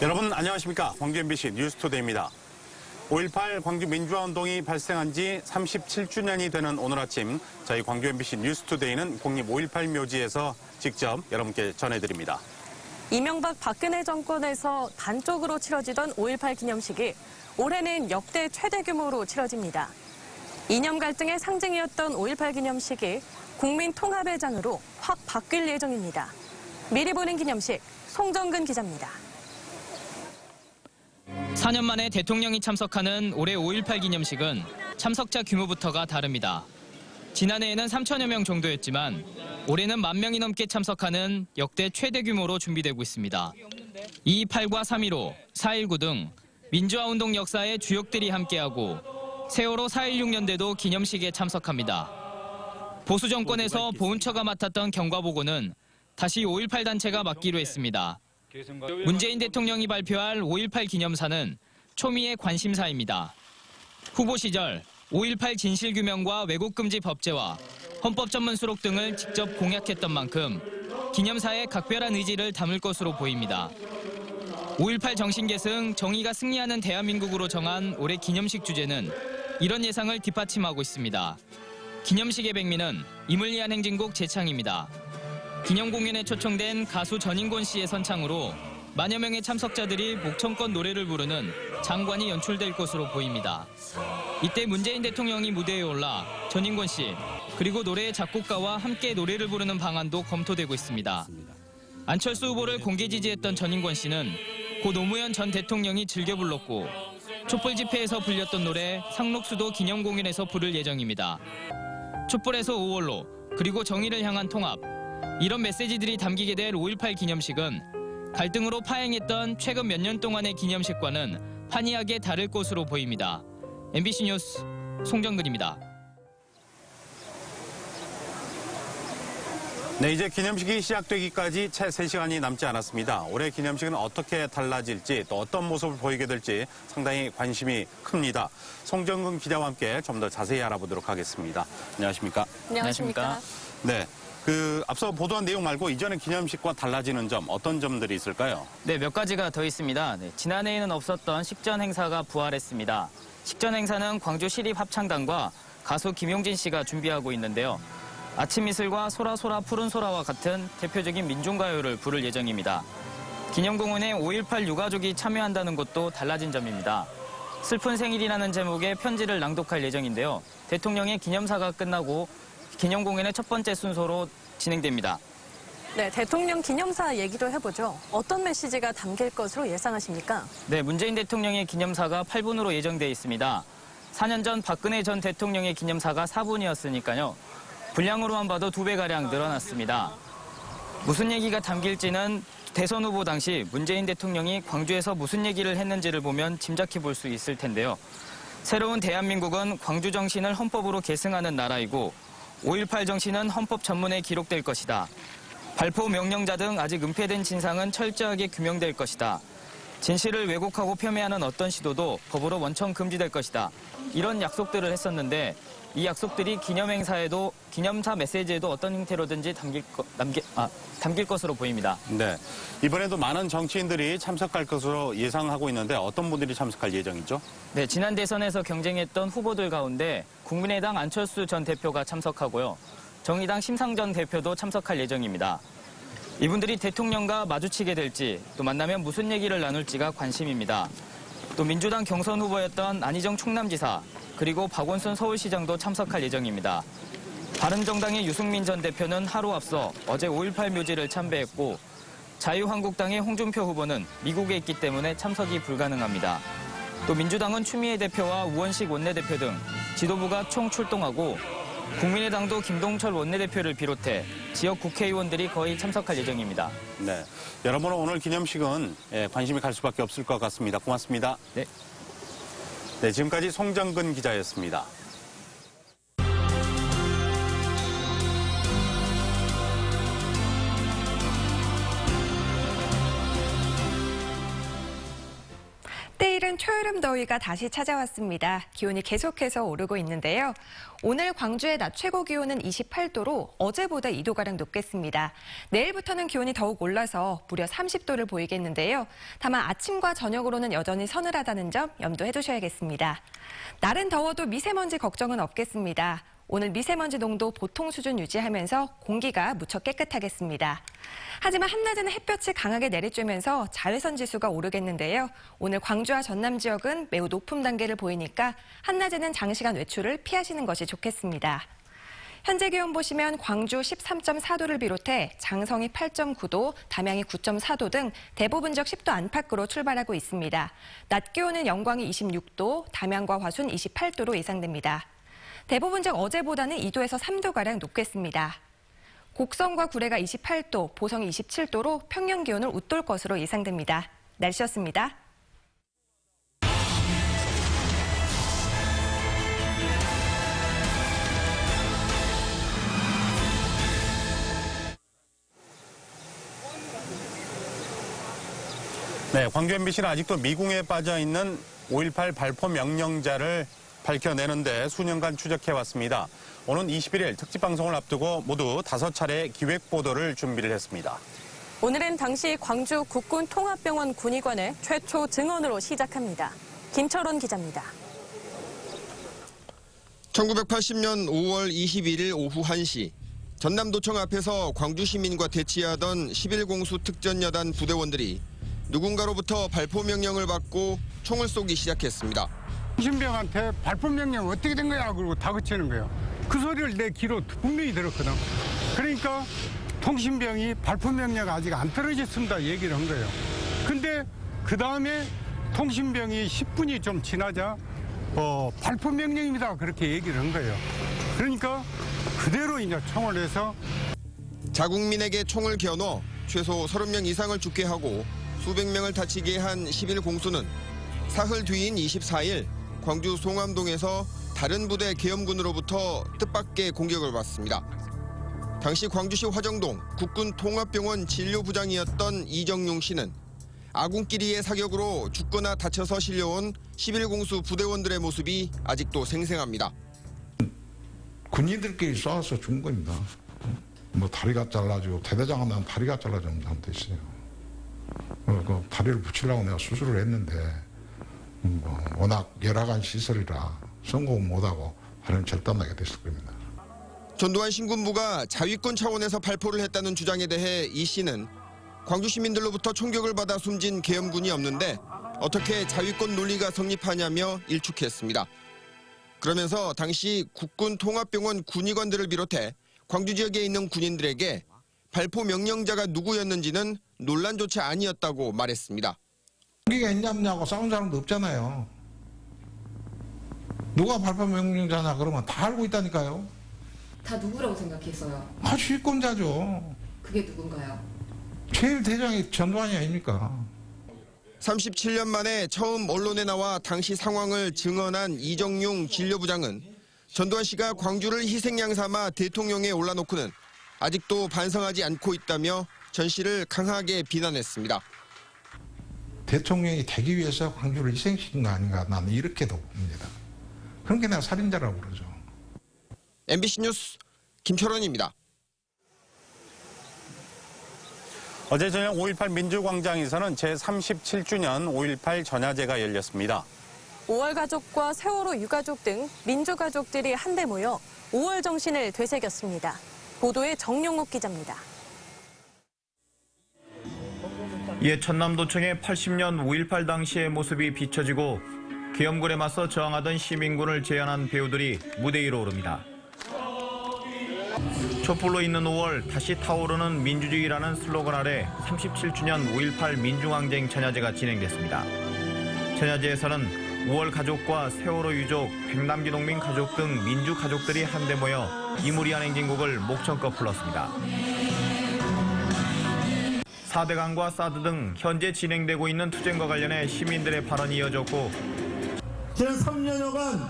여러분 안녕하십니까. 광주 MBC 뉴스투데이입니다. 5.18 광주 민주화운동이 발생한 지 37주년이 되는 오늘 아침 저희 광주 MBC 뉴스투데이는 국립 5.18 묘지에서 직접 여러분께 전해드립니다. 이명박 박근혜 정권에서 단쪽으로 치러지던 5.18 기념식이 올해는 역대 최대 규모로 치러집니다. 이념 갈등의 상징이었던 5.18 기념식이 국민 통합의 장으로 확 바뀔 예정입니다. 미리 보는 기념식, 송정근 기자입니다. 4년 만에 대통령이 참석하는 올해 5.18 기념식은 참석자 규모부터가 다릅니다. 지난해에는 3천여 명 정도였지만 올해는 10,000명이 넘게 참석하는 역대 최대 규모로 준비되고 있습니다. 2.28과 3.15, 4.19 등 민주화운동 역사의 주역들이 함께하고 세월호 4.16년대도 기념식에 참석합니다. 보수 정권에서 보훈처가 맡았던 경과보고는 다시 5.18 단체가 맡기로 했습니다. 문재인 대통령이 발표할 5.18 기념사는 초미의 관심사입니다. 후보 시절 5.18 진실규명과 왜곡금지 법제화, 헌법전문수록 등을 직접 공약했던 만큼 기념사에 각별한 의지를 담을 것으로 보입니다. 5.18 정신계승, 정의가 승리하는 대한민국으로 정한 올해 기념식 주제는 이런 예상을 뒷받침하고 있습니다. 기념식의 백미는 임을 위한 행진곡 재창입니다. 기념공연에 초청된 가수 전인권 씨의 선창으로 만여 명의 참석자들이 목청껏 노래를 부르는 장관이 연출될 것으로 보입니다. 이때 문재인 대통령이 무대에 올라 전인권 씨 그리고 노래의 작곡가와 함께 노래를 부르는 방안도 검토되고 있습니다. 안철수 후보를 공개 지지했던 전인권 씨는 고 노무현 전 대통령이 즐겨 불렀고 촛불 집회에서 불렸던 노래 상록수도 기념공연에서 부를 예정입니다. 촛불에서 5월로 그리고 정의를 향한 통합, 이런 메시지들이 담기게 될 5.18 기념식은 갈등으로 파행했던 최근 몇 년 동안의 기념식과는 판이하게 다를 것으로 보입니다. MBC 뉴스 송정근입니다. 네, 이제 기념식이 시작되기까지 채 3시간이 남지 않았습니다. 올해 기념식은 어떻게 달라질지 또 어떤 모습을 보이게 될지 상당히 관심이 큽니다. 송정근 기자와 함께 좀 더 자세히 알아보도록 하겠습니다. 안녕하십니까? 안녕하십니까? 네. 앞서 보도한 내용 말고 이전에 기념식과 달라지는 점, 어떤 점들이 있을까요? 네, 몇 가지가 더 있습니다. 지난해에는 없었던 식전 행사가 부활했습니다. 식전 행사는 광주 시립합창단과 가수 김용진 씨가 준비하고 있는데요. 아침 이슬과 소라소라 푸른 소라와 같은 대표적인 민중가요를 부를 예정입니다. 기념공원에 5.18 유가족이 참여한다는 것도 달라진 점입니다. 슬픈 생일이라는 제목의 편지를 낭독할 예정인데요. 대통령의 기념사가 끝나고 기념공연의 첫 번째 순서로 진행됩니다. 네, 대통령 기념사 얘기도 해보죠. 어떤 메시지가 담길 것으로 예상하십니까? 네, 문재인 대통령의 기념사가 8분으로 예정돼 있습니다. 4년 전 박근혜 전 대통령의 기념사가 4분이었으니까요. 분량으로만 봐도 2배가량 늘어났습니다. 무슨 얘기가 담길지는 대선 후보 당시 문재인 대통령이 광주에서 무슨 얘기를 했는지를 보면 짐작해 볼 수 있을 텐데요. 새로운 대한민국은 광주 정신을 헌법으로 계승하는 나라이고 5.18 정신은 헌법 전문에 기록될 것이다. 발포 명령자 등 아직 은폐된 진상은 철저하게 규명될 것이다. 진실을 왜곡하고 폄훼하는 어떤 시도도 법으로 원천 금지될 것이다. 이런 약속들을 했었는데 이 약속들이 기념사 메시지에도 어떤 형태로든지 담길 것으로 보입니다. 네. 이번에도 많은 정치인들이 참석할 것으로 예상하고 있는데 어떤 분들이 참석할 예정이죠? 네, 지난 대선에서 경쟁했던 후보들 가운데 국민의당 안철수 전 대표가 참석하고요. 정의당 심상정 대표도 참석할 예정입니다. 이분들이 대통령과 마주치게 될지 또 만나면 무슨 얘기를 나눌지가 관심입니다. 또 민주당 경선 후보였던 안희정 충남지사 그리고 박원순 서울시장도 참석할 예정입니다. 바른정당의 유승민 전 대표는 하루 앞서 어제 5.18 묘지를 참배했고 자유한국당의 홍준표 후보는 미국에 있기 때문에 참석이 불가능합니다. 또 민주당은 추미애 대표와 우원식 원내대표 등 지도부가 총 출동하고 국민의당도 김동철 원내대표를 비롯해 지역 국회의원들이 거의 참석할 예정입니다. 네. 여러분 오늘 기념식은 관심이 갈 수밖에 없을 것 같습니다. 고맙습니다. 네. 네, 지금까지 송정근 기자였습니다. 때일은 끈끈한 초여름 더위가 다시 찾아왔습니다. 기온이 계속해서 오르고 있는데요. 오늘 광주의 낮 최고 기온은 28도로 어제보다 2도가량 높겠습니다. 내일부터는 기온이 더욱 올라서 무려 30도를 보이겠는데요. 다만 아침과 저녁으로는 여전히 서늘하다는 점 염두해 두셔야겠습니다. 날은 더워도 미세먼지 걱정은 없겠습니다. 오늘 미세먼지 농도 보통 수준 유지하면서 공기가 무척 깨끗하겠습니다. 하지만 한낮에는 햇볕이 강하게 내리쬐면서 자외선 지수가 오르겠는데요. 오늘 광주와 전남 지역은 매우 높음 단계를 보이니까 한낮에는 장시간 외출을 피하시는 것이 좋겠습니다. 현재 기온 보시면 광주 13.4도를 비롯해 장성이 8.9도, 담양이 9.4도 등 대부분 지역 10도 안팎으로 출발하고 있습니다. 낮 기온은 영광이 26도, 담양과 화순 28도로 예상됩니다. 대부분 지역 어제보다는 2도에서 3도가량 높겠습니다. 곡성과 구례가 28도, 보성이 27도로 평년 기온을 웃돌 것으로 예상됩니다. 날씨였습니다. 네, 광주 MBC는 아직도 미궁에 빠져 있는 5.18 발포 명령자를 밝혀내는데 수년간 추적해왔습니다. 오는 21일 특집 방송을 앞두고 모두 5차례 기획 보도를 준비를 했습니다. 오늘은 당시 광주 국군통합병원 군의관의 최초 증언으로 시작합니다. 김철원 기자입니다. 1980년 5월 21일 오후 1시 전남도청 앞에서 광주 시민과 대치하던 11공수 특전여단 부대원들이 누군가로부터 발포 명령을 받고 총을 쏘기 시작했습니다. 통신병한테 발포 명령 어떻게 된 거야? 그러고 다그치는 거예요. 그 소리를 내 귀로 분명히 들었거든. 그러니까 통신병이 발포 명령 아직 안 떨어졌습니다 얘기를 한 거예요. 근데 그 다음에 통신병이 10분이 좀 지나자 발포 명령입니다 그렇게 얘기를 한 거예요. 그러니까 그대로 이제 총을 해서 자국민에게 총을 겨눠 최소 30명 이상을 죽게 하고 수백 명을 다치게 한 11공수는 사흘 뒤인 24일 광주 송암동에서 다른 부대 계엄군으로부터 뜻밖의 공격을 받습니다. 당시 광주시 화정동 국군통합병원 진료부장이었던 이정용 씨는 아군끼리의 사격으로 죽거나 다쳐서 실려온 11공수 부대원들의 모습이 아직도 생생합니다. 군인들끼리 쏴서 죽은 겁니다. 뭐 다리가 잘라지고 대대장하면 다리가 잘라지는 사람도 있어요. 그 다리를 붙이려고 내가 수술을 했는데 워낙 열악한 시설이라 성공 못하고 하루는 절단나게 됐을 겁니다. 전두환 신군부가 자위권 차원에서 발포를 했다는 주장에 대해 이 씨는 광주 시민들로부터 총격을 받아 숨진 계엄군이 없는데 어떻게 자위권 논리가 성립하냐며 일축했습니다. 그러면서 당시 국군통합병원 군의관들을 비롯해 광주 지역에 있는 군인들에게 발포 명령자가 누구였는지는 논란조차 아니었다고 말했습니다. 여기가 있냐고 싸운 사람도 없잖아요. 누가 발포 명령자냐 그러면 다 알고 있다니까요. 다 누구라고 생각했어요? 주권자죠. 그게 누군가요? 제일 대장이 전두환이 아닙니까? 37년 만에 처음 언론에 나와 당시 상황을 증언한 이정용 진료부장은 전두환 씨가 광주를 희생양 삼아 대통령에 올라놓고는 아직도 반성하지 않고 있다며 전 씨를 강하게 비난했습니다. 대통령이 되기 위해서 광주를 희생시킨 거 아닌가 나는 이렇게도 봅니다. 그러니까 내가 살인자라고 그러죠. MBC 뉴스 김철원입니다. 어제 저녁 5.18 민주광장에서는 제37주년 5.18 전야제가 열렸습니다. 5월 가족과 세월호 유가족 등 민주가족들이 한데 모여 5월 정신을 되새겼습니다. 보도에 정용욱 기자입니다. 옛 전남도청의 80년 5.18 당시의 모습이 비춰지고 계엄군에 맞서 저항하던 시민군을 재현한 배우들이 무대 위로 오릅니다. 촛불로 있는 5월 다시 타오르는 민주주의라는 슬로건 아래 37주년 5.18 민중항쟁 전야제가 진행됐습니다. 전야제에서는 5월 가족과 세월호 유족, 백남기 농민 가족 등 민주 가족들이 한데 모여 이무리한 행진곡을 목청껏 불렀습니다. 4대강과 사드 등 현재 진행되고 있는 투쟁과 관련해 시민들의 발언이 이어졌고 지난 3년여간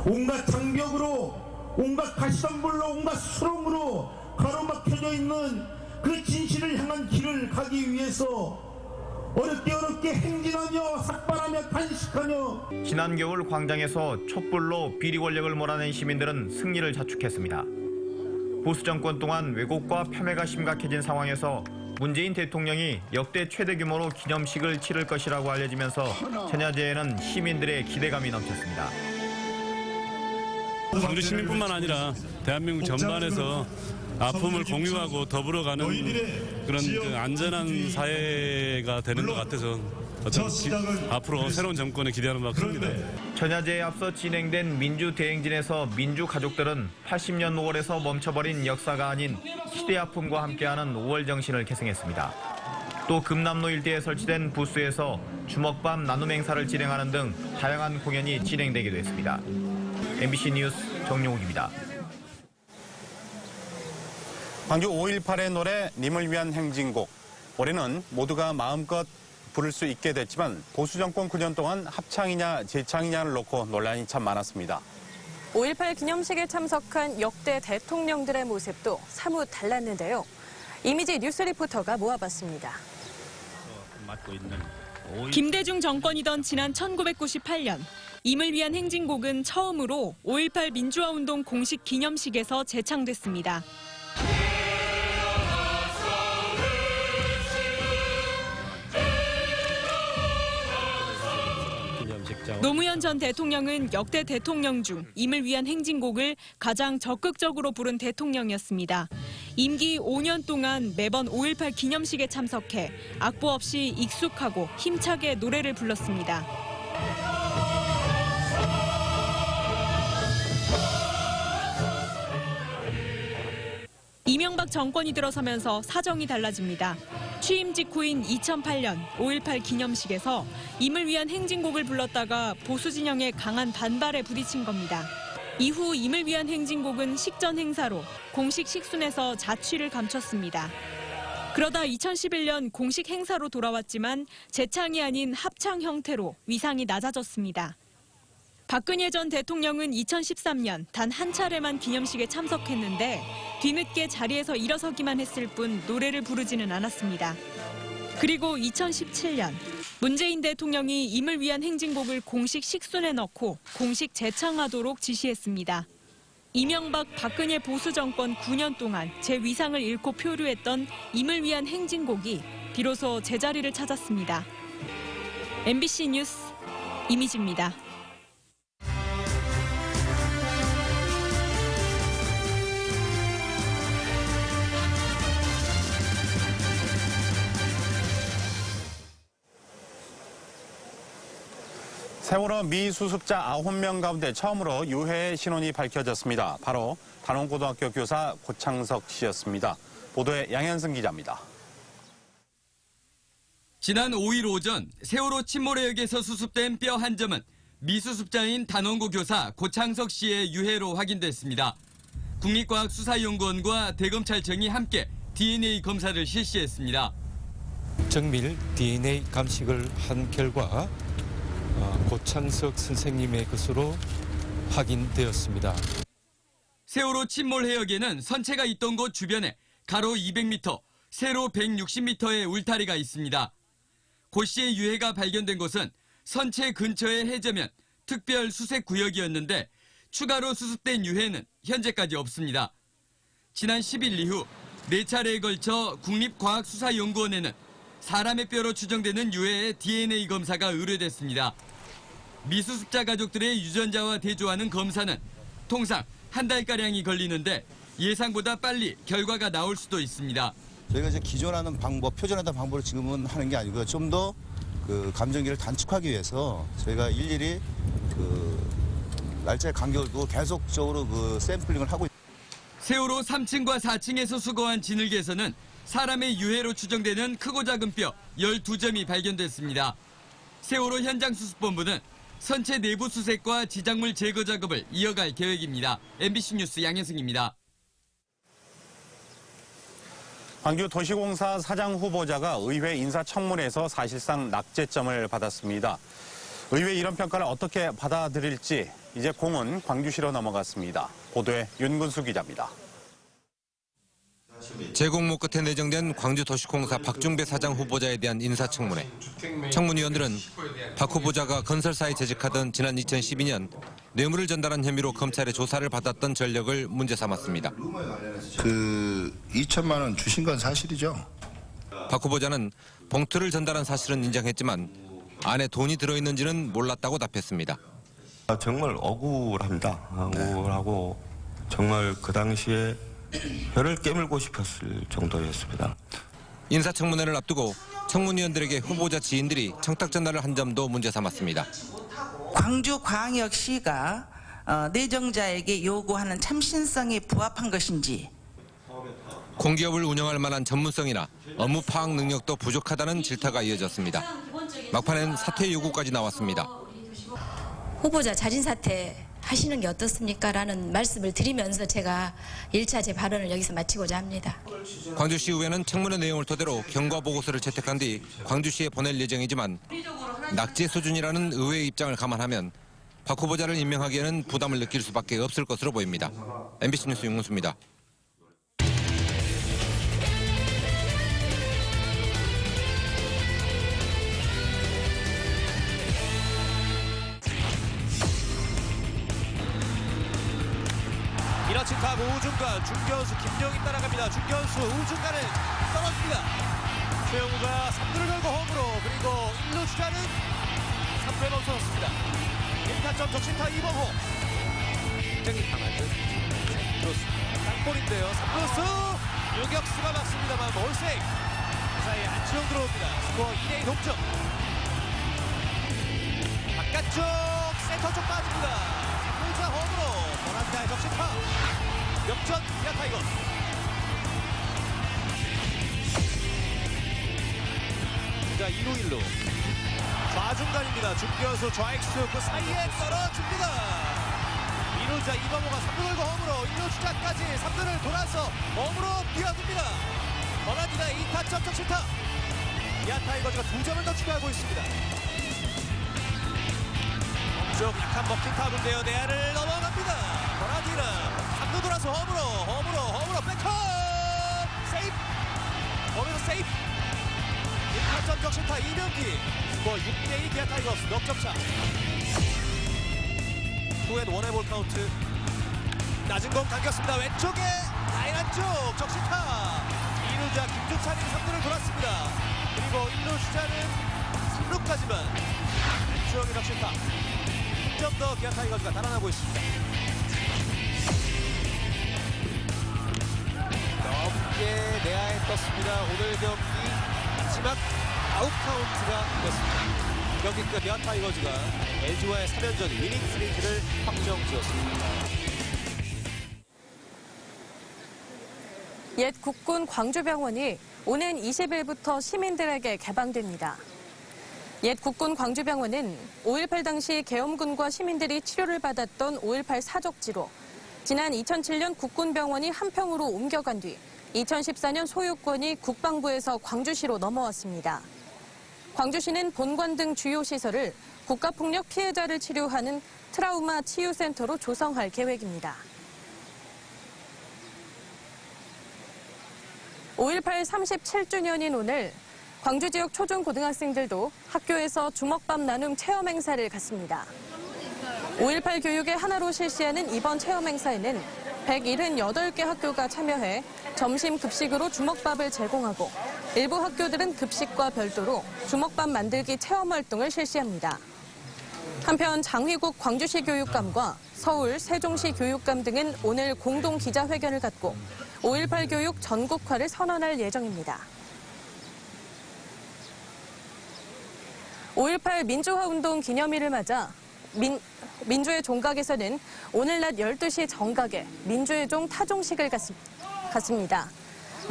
온갖 장벽으로 온갖 가시덤불로 온갖 수렁으로 가로막혀져 있는 그 진실을 향한 길을 가기 위해서 어렵게 행진하며 삭발하며 단식하며 지난 겨울 광장에서 촛불로 비리 권력을 몰아낸 시민들은 승리를 자축했습니다. 보수 정권 동안 왜곡과 폄훼가 심각해진 상황에서 문재인 대통령이 역대 최대 규모로 기념식을 치를 것이라고 알려지면서 전야제에는 시민들의 기대감이 넘쳤습니다. 광주 시민뿐만 아니라 대한민국 전반에서 아픔을 공유하고 더불어가는 그런 안전한 사회가 되는 것 같아서 앞으로 새로운 정권에 기대하는 바가 큽니다. 전야제에 앞서 진행된 민주대행진에서 민주가족들은 80년 5월에서 멈춰버린 역사가 아닌 시대 아픔과 함께하는 5월 정신을 계승했습니다. 또 금남로 일대에 설치된 부스에서 주먹밥 나눔 행사를 진행하는 등 다양한 공연이 진행되기도 했습니다. MBC 뉴스 정용욱입니다. 광주 5.18의 노래 님을 위한 행진곡. 올해는 모두가 마음껏 부를 수 있게 됐지만 보수 정권 9년 동안 합창이냐 재창이냐를 놓고 논란이 참 많았습니다. 5.18 기념식에 참석한 역대 대통령들의 모습도 사뭇 달랐는데요. 이미지 뉴스 리포터가 모아봤습니다. 김대중 정권이던 지난 1998년 임을 위한 행진곡은 처음으로 5.18 민주화운동 공식 기념식에서 재창됐습니다. 노무현 전 대통령은 역대 대통령 중 임을 위한 행진곡을 가장 적극적으로 부른 대통령이었습니다. 임기 5년 동안 매번 5.18 기념식에 참석해 악보 없이 익숙하고 힘차게 노래를 불렀습니다. 이명박 정권이 들어서면서 사정이 달라집니다. 취임 직후인 2008년 5.18 기념식에서 임을 위한 행진곡을 불렀다가 보수 진영의 강한 반발에 부딪힌 겁니다. 이후 임을 위한 행진곡은 식전 행사로 공식 식순에서 자취를 감췄습니다. 그러다 2011년 공식 행사로 돌아왔지만 재창이 아닌 합창 형태로 위상이 낮아졌습니다. 박근혜 전 대통령은 2013년 단 한 차례만 기념식에 참석했는데 뒤늦게 자리에서 일어서기만 했을 뿐 노래를 부르지는 않았습니다. 그리고 2017년 문재인 대통령이 임을 위한 행진곡을 공식 식순에 넣고 공식 재창하도록 지시했습니다. 이명박 박근혜 보수 정권 9년 동안 제 위상을 잃고 표류했던 임을 위한 행진곡이 비로소 제자리를 찾았습니다. MBC 뉴스 이미지입니다. 세월호 미수습자 9명 가운데 처음으로 유해의 신원이 밝혀졌습니다. 바로 단원고등학교 교사 고창석 씨였습니다. 보도에 양현승 기자입니다. 지난 5일 오전 세월호 침몰해역에서 수습된 뼈 한 점은 미수습자인 단원고 교사 고창석 씨의 유해로 확인됐습니다. 국립과학수사연구원과 대검찰청이 함께 DNA 검사를 실시했습니다. 정밀 DNA 감식을 한 결과 고창석 선생님의 것으로 확인되었습니다. 세월호 침몰 해역에는 선체가 있던 곳 주변에 가로 200m, 세로 160m의 울타리가 있습니다. 고 씨의 유해가 발견된 곳은 선체 근처의 해저면 특별 수색 구역이었는데 추가로 수습된 유해는 현재까지 없습니다. 지난 10일 이후 4차례에 걸쳐 국립과학수사연구원에는 사람의 뼈로 추정되는 유해의 DNA 검사가 의뢰됐습니다. 미수습자 가족들의 유전자와 대조하는 검사는 통상 한 달가량이 걸리는데 예상보다 빨리 결과가 나올 수도 있습니다. 저희가 이제 기존하는 방법, 표준화된 방법으로 지금은 하는 게 아니고요. 좀 더 그 감정기를 단축하기 위해서 저희가 일일이 그 날짜에 간격을 두고 계속적으로 그 샘플링을 하고 있습니다. 세월호 3층과 4층에서 수거한 진흙에서는 사람의 유해로 추정되는 크고 작은 뼈 12점이 발견됐습니다. 세월호 현장수습본부는 선체 내부 수색과 지작물 제거 작업을 이어갈 계획입니다. MBC 뉴스 양현승입니다. 광주 도시공사 사장 후보자가 의회 인사청문회에서 사실상 낙제점을 받았습니다. 의회 이런 평가를 어떻게 받아들일지 이제 공은 광주시로 넘어갔습니다. 보도에 윤근수 기자입니다. 재공모 끝에 내정된 광주도시공사 박중배 사장 후보자에 대한 인사청문회. 청문위원들은 박 후보자가 건설사에 재직하던 지난 2012년 뇌물을 전달한 혐의로 검찰의 조사를 받았던 전력을 문제 삼았습니다. 2천만 원 주신 건 사실이죠? 박 후보자는 봉투를 전달한 사실은 인정했지만 안에 돈이 들어있는지는 몰랐다고 답했습니다. 정말 억울합니다. 억울하고 정말 그 당시에 혀를 깨물고 싶었을 정도였습니다. 인사청문회를 앞두고 청문위원들에게 후보자 지인들이 청탁 전달을 한 점도 문제 삼았습니다. 광주광역시가 내정자에게 요구하는 참신성에 부합한 것인지, 공기업을 운영할 만한 전문성이나 업무 파악 능력도 부족하다는 질타가 이어졌습니다. 막판엔 사퇴 요구까지 나왔습니다. 후보자 자진 사퇴 하시는 게 어떻습니까? 라는 말씀을 드리면서 제가 1차 제 발언을 여기서 마치고자 합니다. 광주시의회는 청문회 내용을 토대로 경과보고서를 채택한 뒤 광주시에 보낼 예정이지만 낙제 수준이라는 의회의 입장을 감안하면 박 후보자를 임명하기에는 부담을 느낄 수밖에 없을 것으로 보입니다. MBC 뉴스 윤문수입니다. 밀어친 타구 우중간 중견수 김정희 따라갑니다. 중견수 우중간을 떨어집니다. 최영우가 3루를 걸고 홈으로, 그리고 1루 주자는 3루에 멈춰섰습니다. 1타점 적시타 이범호. 굉장히 강한 듯. 땅볼인데요. 3루수 유격수가 막습니다만 몰세이브. 그 사이에 안치홍 들어옵니다. 스코어 2대2 동점. 바깥쪽 센터 쪽 빠집니다. 3루자 홈으로. 버라디나의 적시타. 역전 기아 타이거스. 자 2루 1루 좌중간입니다. 중견수 좌익수 그 사이에 떨어집니다. 2루자 이범호가 3루 걸고 홈으로 1루 주자까지 3루를 돌아서 홈으로 뛰어듭니다. 버라디나의 2타점 적시타. 기아 타이거즈가 2점을 더 추가하고 있습니다. 쪽 약한 먹힌 타구인데요. 내야를 넘어갑니다. 버라디나 3루 돌아서 홈으로 백허 세이프. 홈에서 세이프. 1타점 적시타 이명기. 스코어 6대2 기아 타이거스 넉점차. 투앤 원의 볼 카운트. 낮은 공 당겼습니다. 왼쪽에 라인 안쪽 적시타. 2루자 김주찬이 3루를 돌았습니다. 그리고 1루 주자는 3루까지만. 주영의 적시타. 1점 더 기아 타이거즈가 달아나고 있습니다. 넓게 내야에 떴습니다. 오늘 경기 마지막 아웃 카운트가 됐습니다. 경기 끝 기아 타이거즈가 LG와의 3연전 위닝 시리즈를 확정지었습니다. 옛 국군 광주병원이 오는 20일부터 시민들에게 개방됩니다. 옛 국군 광주병원은 5.18 당시 계엄군과 시민들이 치료를 받았던 5.18 사적지로 지난 2007년 국군병원이 한평으로 옮겨간 뒤 2014년 소유권이 국방부에서 광주시로 넘어왔습니다. 광주시는 본관 등 주요 시설을 국가폭력 피해자를 치료하는 트라우마 치유센터로 조성할 계획입니다. 5.18 37주년인 오늘 광주 지역 초중고등학생들도 학교에서 주먹밥 나눔 체험 행사를 갖습니다. 5.18 교육의 하나로 실시하는 이번 체험 행사에는 178개 학교가 참여해 점심 급식으로 주먹밥을 제공하고 일부 학교들은 급식과 별도로 주먹밥 만들기 체험 활동을 실시합니다. 한편 장휘국 광주시 교육감과 서울 세종시 교육감 등은 오늘 공동 기자회견을 갖고 5.18 교육 전국화를 선언할 예정입니다. 5.18 민주화운동 기념일을 맞아 민주의 종각에서는 오늘 낮 12시 정각에 민주의 종 타종식을 갖습니다.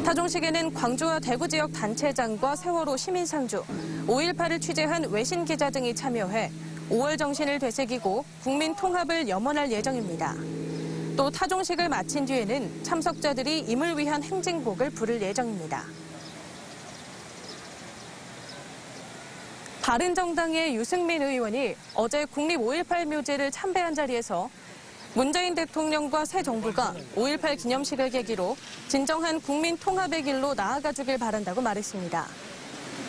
타종식에는 광주와 대구 지역 단체장과 세월호 시민상주, 5.18을 취재한 외신 기자 등이 참여해 5월 정신을 되새기고 국민 통합을 염원할 예정입니다. 또 타종식을 마친 뒤에는 참석자들이 임을 위한 행진곡을 부를 예정입니다. 바른정당의 유승민 의원이 어제 국립 5.18 묘지를 참배한 자리에서 문재인 대통령과 새 정부가 5.18 기념식을 계기로 진정한 국민 통합의 길로 나아가주길 바란다고 말했습니다.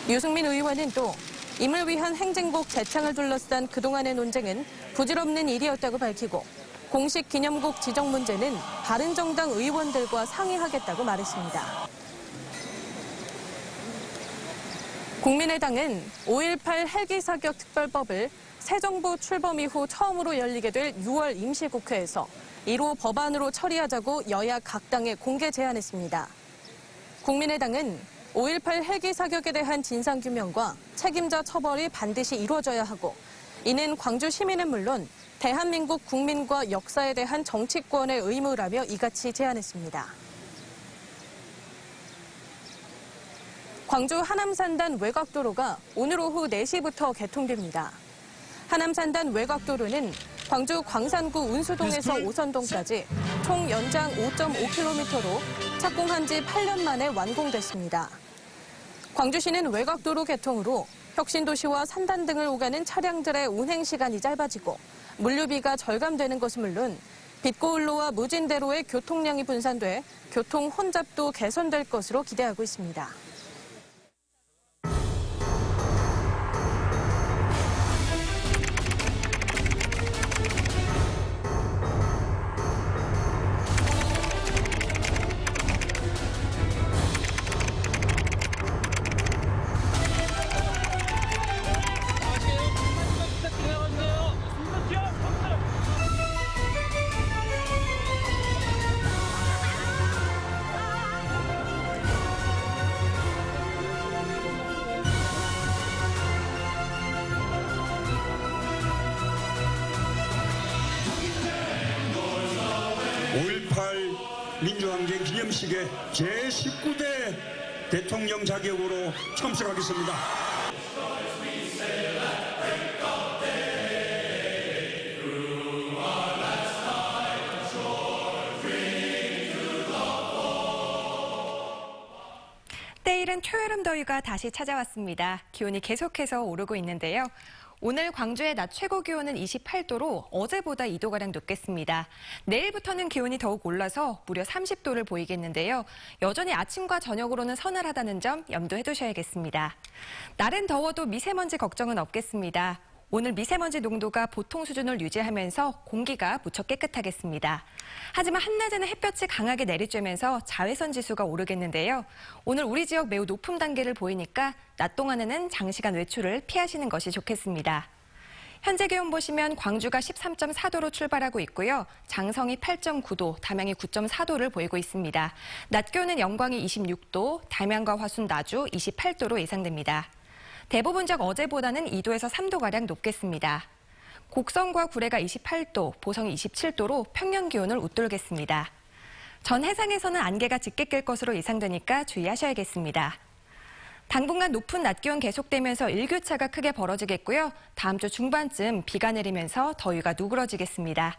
유승민 의원은 또 임을 위한 행진곡 재창을 둘러싼 그동안의 논쟁은 부질없는 일이었다고 밝히고 공식 기념곡 지정 문제는 바른정당 의원들과 상의하겠다고 말했습니다. 국민의당은 5.18 헬기 사격 특별법을 새 정부 출범 이후 처음으로 열리게 될 6월 임시국회에서 1호 법안으로 처리하자고 여야 각 당에 공개 제안했습니다. 국민의당은 5.18 헬기 사격에 대한 진상규명과 책임자 처벌이 반드시 이루어져야 하고 이는 광주 시민은 물론 대한민국 국민과 역사에 대한 정치권의 의무라며 이같이 제안했습니다. 광주 하남산단 외곽도로가 오늘 오후 4시부터 개통됩니다. 하남산단 외곽도로는 광주 광산구 운수동에서 오선동까지 총 연장 5.5km로 착공한 지 8년 만에 완공됐습니다. 광주시는 외곽도로 개통으로 혁신도시와 산단 등을 오가는 차량들의 운행 시간이 짧아지고 물류비가 절감되는 것은 물론 빛고울로와 무진대로의 교통량이 분산돼 교통 혼잡도 개선될 것으로 기대하고 있습니다. 민주항쟁 기념식에 제19대 대통령 자격으로 참석하겠습니다. 때이른 초여름 더위가 다시 찾아왔습니다. 기온이 계속해서 오르고 있는데요. 오늘 광주의 낮 최고 기온은 28도로 어제보다 2도가량 높겠습니다. 내일부터는 기온이 더욱 올라서 무려 30도를 보이겠는데요. 여전히 아침과 저녁으로는 서늘하다는 점 염두해 두셔야겠습니다. 날은 더워도 미세먼지 걱정은 없겠습니다. 오늘 미세먼지 농도가 보통 수준을 유지하면서 공기가 무척 깨끗하겠습니다. 하지만 한낮에는 햇볕이 강하게 내리쬐면서 자외선 지수가 오르겠는데요. 오늘 우리 지역 매우 높은 단계를 보이니까 낮 동안에는 장시간 외출을 피하시는 것이 좋겠습니다. 현재 기온 보시면 광주가 13.4도로 출발하고 있고요. 장성이 8.9도, 담양이 9.4도를 보이고 있습니다. 낮 기온은 영광이 26도, 담양과 화순, 나주 28도로 예상됩니다. 대부분 지역 어제보다는 2도에서 3도가량 높겠습니다. 곡성과 구례가 28도, 보성이 27도로 평년 기온을 웃돌겠습니다. 전 해상에서는 안개가 짙게 낄 것으로 예상되니까 주의하셔야겠습니다. 당분간 높은 낮 기온 계속되면서 일교차가 크게 벌어지겠고요. 다음 주 중반쯤 비가 내리면서 더위가 누그러지겠습니다.